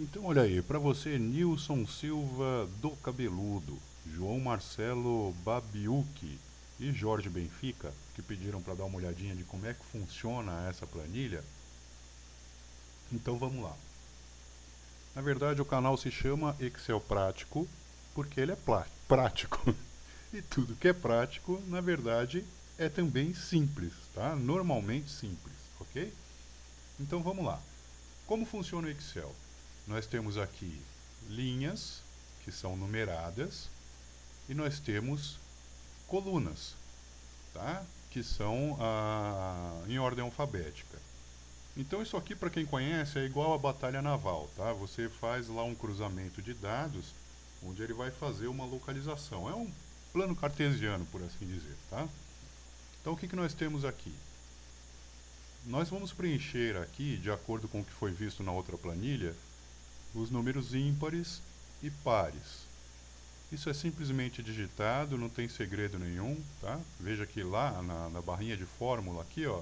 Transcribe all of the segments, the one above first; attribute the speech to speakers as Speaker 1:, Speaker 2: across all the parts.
Speaker 1: Então, olha aí, para você, Nilson Silva do Cabeludo, João Marcelo Babiuque e Jorge Benfica, que pediram para dar uma olhadinha de como é que funciona essa planilha. Então, vamos lá. Na verdade, o canal se chama Excel Prático porque ele é prático. E tudo que é prático, na verdade, é também simples, tá? Normalmente simples, ok? Então, vamos lá. Como funciona o Excel? Nós temos aqui linhas, que são numeradas, e nós temos colunas, tá? Que são em ordem alfabética. Então isso aqui, para quem conhece, é igual a batalha naval, tá? Você faz lá um cruzamento de dados, onde ele vai fazer uma localização. É um plano cartesiano, por assim dizer, tá? Então o que nós temos aqui? Nós vamos preencher aqui, de acordo com o que foi visto na outra planilha, os números ímpares e pares. Isso é simplesmente digitado, não tem segredo nenhum, tá? Veja que lá na barrinha de fórmula aqui, ó,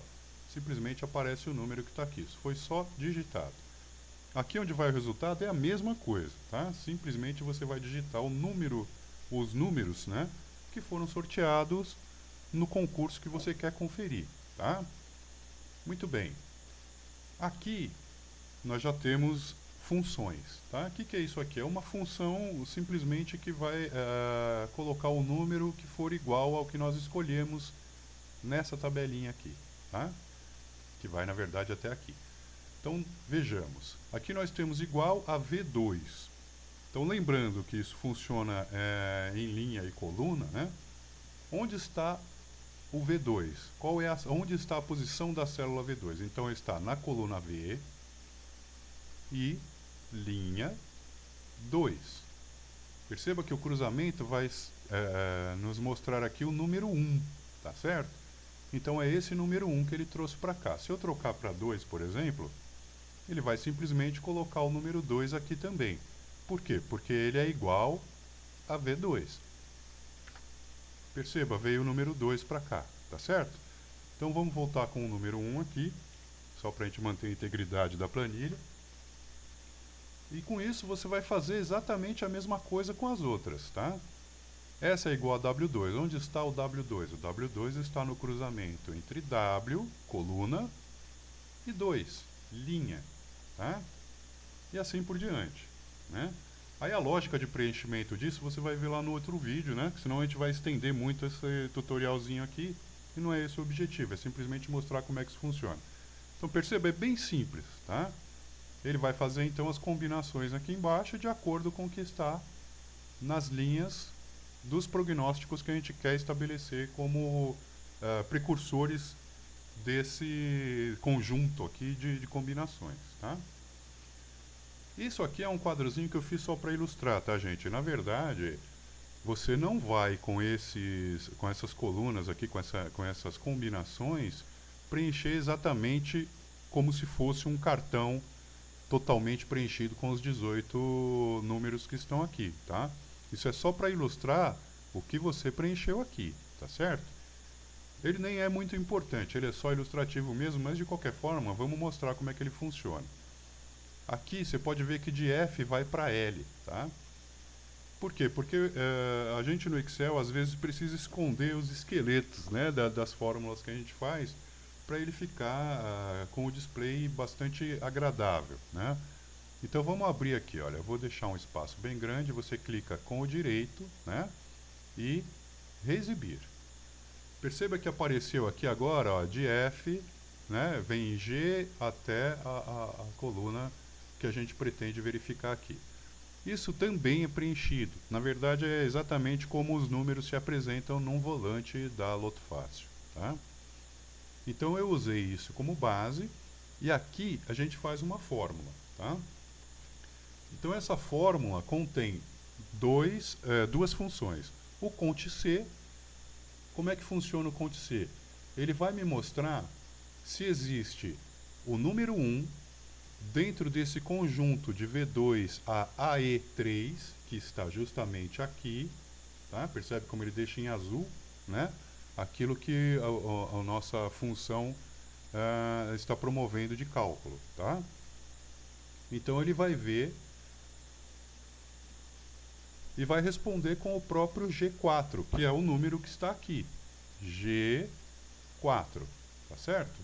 Speaker 1: simplesmente aparece o número que está aqui. Isso foi só digitado. Aqui onde vai o resultado é a mesma coisa, tá? Simplesmente você vai digitar o número, os números, né, que foram sorteados no concurso que você quer conferir, tá? Muito bem. Aqui nós já temos funções, tá? O que é isso aqui? É uma função simplesmente que vai colocar o número que for igual ao que nós escolhemos nessa tabelinha aqui, tá? Que vai, na verdade, até aqui. Então, vejamos. Aqui nós temos igual a V2. Então, lembrando que isso funciona em linha e coluna, né? Onde está o V2? Onde está a posição da célula V2? Então, está na coluna V e linha 2. Perceba que o cruzamento vai nos mostrar aqui o número 1, tá certo? Então é esse número 1 que ele trouxe para cá. Se eu trocar para 2, por exemplo, ele vai simplesmente colocar o número 2 aqui também. Por quê? Porque ele é igual a V2. Perceba, veio o número 2 para cá, tá certo? Então vamos voltar com o número 1 aqui, só para a gente manter a integridade da planilha. E com isso você vai fazer exatamente a mesma coisa com as outras, tá? Essa é igual a W2. Onde está o W2? O W2 está no cruzamento entre W, coluna, e 2, linha, tá? E assim por diante, né? Aí a lógica de preenchimento disso você vai ver lá no outro vídeo, né? Senão a gente vai estender muito esse tutorialzinho aqui e não é esse o objetivo, é simplesmente mostrar como é que isso funciona. Então perceba, é bem simples, tá? Ele vai fazer então as combinações aqui embaixo de acordo com o que está nas linhas dos prognósticos que a gente quer estabelecer como precursores desse conjunto aqui de combinações, tá? Isso aqui é um quadrozinho que eu fiz só para ilustrar, tá, gente? Na verdade, você não vai com essas colunas aqui, com essas combinações, preencher exatamente como se fosse um cartão totalmente preenchido com os 18 números que estão aqui, tá? Isso é só para ilustrar o que você preencheu aqui, tá certo? Ele nem é muito importante, ele é só ilustrativo mesmo, mas de qualquer forma, vamos mostrar como é que ele funciona. Aqui você pode ver que de F vai para L, tá? Por quê? Porque a gente no Excel às vezes precisa esconder os esqueletos, né, das fórmulas que a gente faz para ele ficar com o display bastante agradável, né? Então vamos abrir aqui, olha, eu vou deixar um espaço bem grande, você clica com o direito, né, e reexibir. Perceba que apareceu aqui agora, ó, de F, né, vem G até a coluna que a gente pretende verificar aqui. Isso também é preenchido. Na verdade, é exatamente como os números se apresentam num volante da Loto Fácil, tá? Então eu usei isso como base e aqui a gente faz uma fórmula, tá? Então essa fórmula contém duas funções. O Cont-C, como é que funciona o Cont-C? Ele vai me mostrar se existe o número 1 dentro desse conjunto de V2 a AE3, que está justamente aqui, tá? Percebe como ele deixa em azul, né? Aquilo que a nossa função está promovendo de cálculo, tá? Então ele vai ver e vai responder com o próprio G4, que é o número que está aqui. G4, tá certo?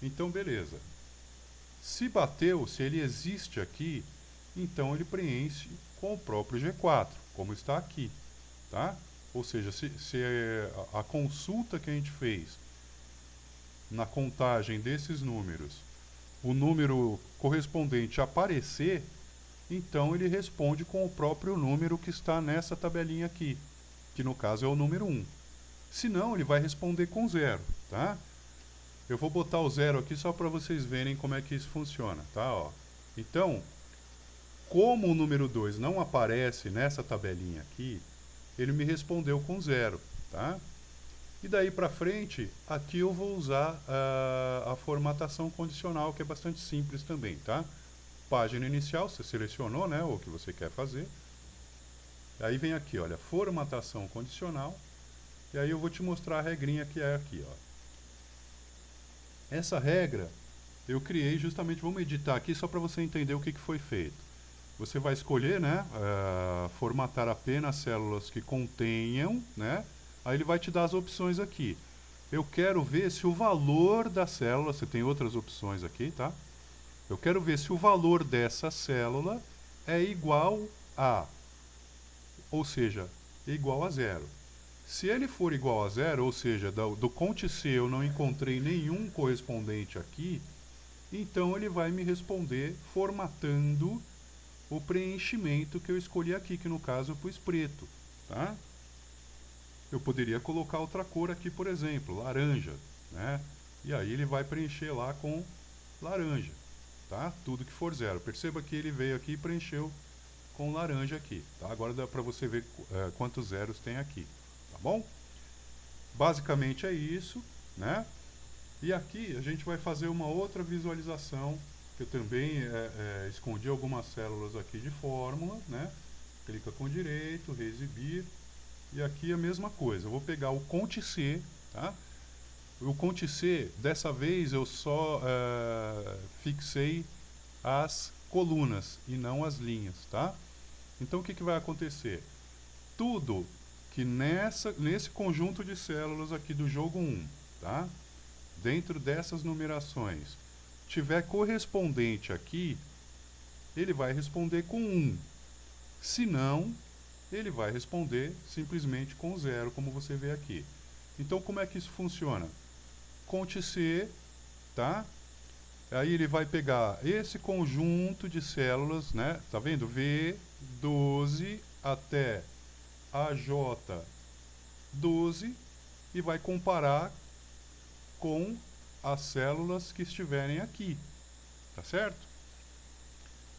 Speaker 1: Então, beleza. Se bateu, se ele existe aqui, então ele preenche com o próprio G4, como está aqui, tá? Ou seja, se a consulta que a gente fez na contagem desses números, o número correspondente aparecer, então ele responde com o próprio número que está nessa tabelinha aqui, que no caso é o número 1. Se não, ele vai responder com 0, tá? Eu vou botar o 0 aqui só para vocês verem como é que isso funciona, tá? Ó. Então, como o número 2 não aparece nessa tabelinha aqui, ele me respondeu com 0, tá? E daí para frente, aqui eu vou usar a formatação condicional, que é bastante simples também, tá? Página inicial, você selecionou, né, o que você quer fazer. Aí vem aqui, olha, formatação condicional. E aí eu vou te mostrar a regrinha que é aqui, ó. Essa regra eu criei justamente, vamos editar aqui só para você entender o que foi feito. Você vai escolher, né, formatar apenas células que contenham, né? Aí ele vai te dar as opções aqui. Eu quero ver se o valor da célula, você tem outras opções aqui, tá? Eu quero ver se o valor dessa célula é igual a, ou seja, igual a 0. Se ele for igual a 0, ou seja, do conte C eu não encontrei nenhum correspondente aqui, então ele vai me responder formatando o preenchimento que eu escolhi aqui, que no caso eu pus preto, tá? Eu poderia colocar outra cor aqui, por exemplo, laranja, né? E aí ele vai preencher lá com laranja, tá? Tudo que for 0. Perceba que ele veio aqui e preencheu com laranja aqui, tá? Agora dá para você ver quantos zeros tem aqui, tá bom? Basicamente é isso, né? E aqui a gente vai fazer uma outra visualização, que eu também escondi algumas células aqui de fórmula, né? Clica com direito, reexibir. E aqui a mesma coisa, eu vou pegar o conte C, tá? O conte C, dessa vez eu só fixei as colunas e não as linhas, tá? Então o que vai acontecer? Tudo que nesse conjunto de células aqui do jogo 1, tá? Dentro dessas numerações, tiver correspondente aqui, ele vai responder com 1. Se não, ele vai responder simplesmente com 0, como você vê aqui. Então, como é que isso funciona? Conte C, tá? Aí ele vai pegar esse conjunto de células, né? Tá vendo? V12 até AJ12 e vai comparar com as células que estiverem aqui, tá certo?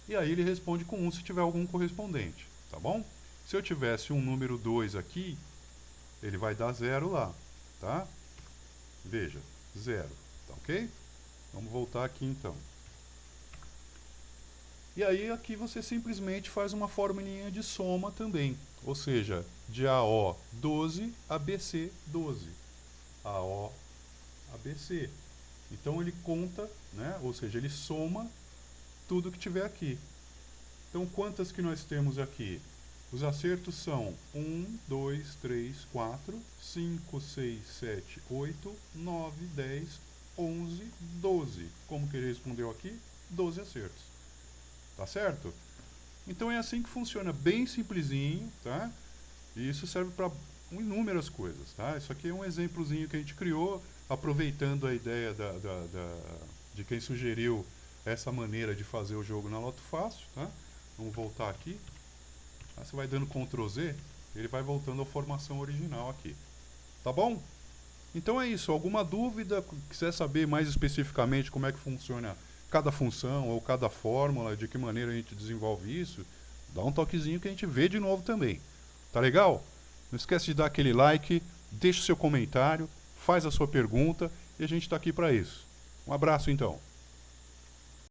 Speaker 1: E aí ele responde com 1 se tiver algum correspondente, tá bom? Se eu tivesse um número 2 aqui, ele vai dar 0 lá, tá? Veja, 0, tá ok? Vamos voltar aqui então. E aí aqui você simplesmente faz uma formulinha de soma também, ou seja, de AO12 a BC12. AO a BC. Então ele conta, né? Ou seja, ele soma tudo que tiver aqui. Então quantas que nós temos aqui? Os acertos são 1, 2, 3, 4, 5, 6, 7, 8, 9, 10, 11, 12. Como que ele respondeu aqui? 12 acertos. Tá certo? Então é assim que funciona, bem simplesinho, tá? E isso serve para inúmeras coisas, tá? Isso aqui é um exemplozinho que a gente criou, aproveitando a ideia de quem sugeriu essa maneira de fazer o jogo na Loto Fácil, tá? Vamos voltar aqui. Você vai dando Ctrl Z, ele vai voltando à formação original aqui. Tá bom? Então é isso. Alguma dúvida, quiser saber mais especificamente como é que funciona cada função ou cada fórmula, de que maneira a gente desenvolve isso, dá um toquezinho que a gente vê de novo também. Tá legal? Não esquece de dar aquele like, deixa o seu comentário, faz a sua pergunta e a gente está aqui para isso. Um abraço então.